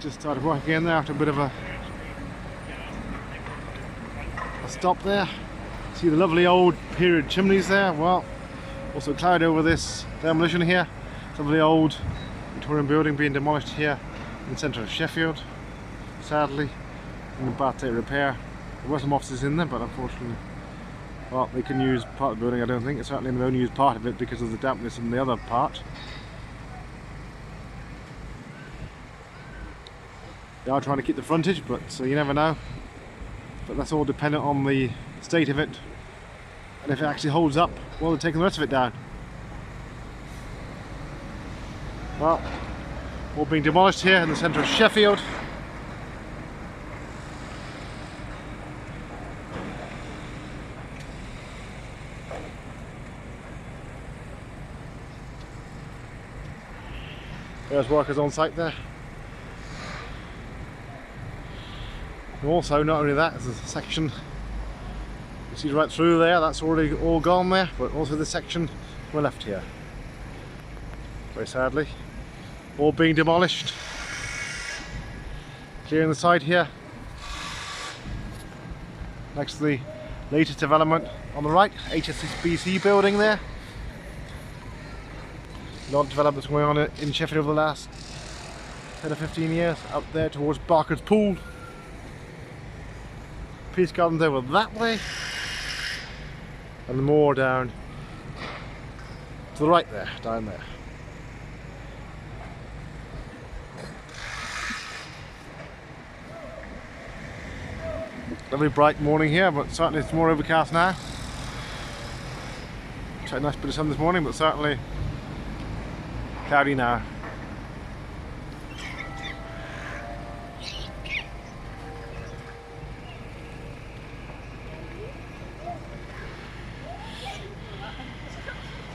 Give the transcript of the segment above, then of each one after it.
Just started work again there after a bit of a stop there. See the lovely old period chimneys there. Well, also cloud over this demolition here. Lovely old Victorian building being demolished here in the centre of Sheffield. Sadly, in the bad state of repair. There were some offices in there, but unfortunately, well, they can use part of the building. I don't think it's certainly they only use part of it because of the dampness in the other part. They are trying to keep the frontage, but you never know. But that's all dependent on the state of it, and if it actually holds up, well, they're taking the rest of it down. Well, all being demolished here in the centre of Sheffield. There's workers on site there. And also, not only that, there's a section you see right through there, that's already all gone there, but also this section to my left here. Very sadly, all being demolished. Clearing the side here. Next to the latest development on the right, HSBC building there. A lot of developments going on in Sheffield over the last 10 or 15 years. Up there towards Barker's Pool. Peace Gardens over that way. And more down to the right there, down there. Lovely bright morning here, but certainly it's more overcast now. Quite a nice bit of sun this morning, but certainly cloudy now.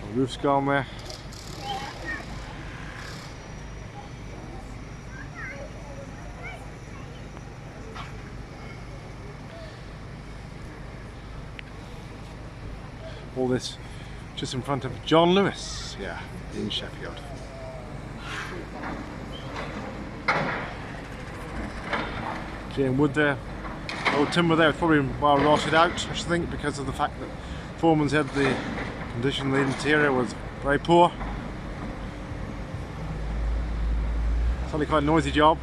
The roof's gone there. All this just in front of John Lewis, yeah, in Sheffield. Clearing wood there. Old timber there, probably well rotted out, I should think, because of the fact that foreman said the condition of the interior was very poor. It's only quite a noisy job.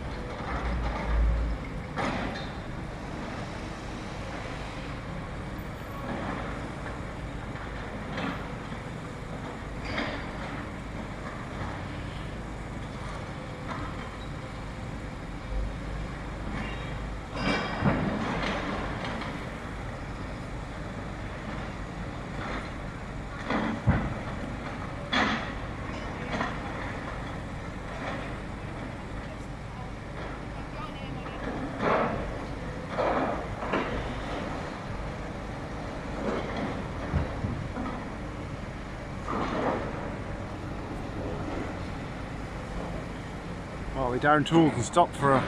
Well, we down tools and stopped for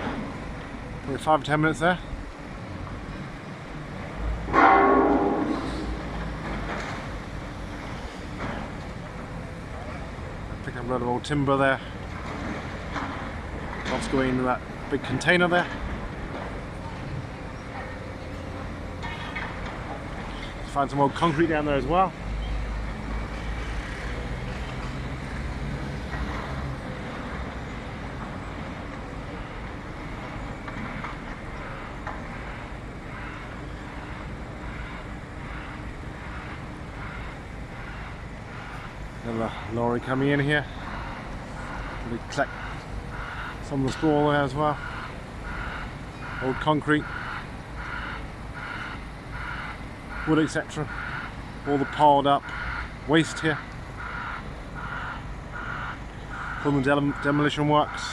probably 5 or 10 minutes there. Pick up a load of old timber there. Lots going into that big container there. Find some old concrete down there as well. Another lorry coming in here. We collect some of the spoil there as well. Old concrete, wood, etc. All the piled up waste here from the Demolition Works.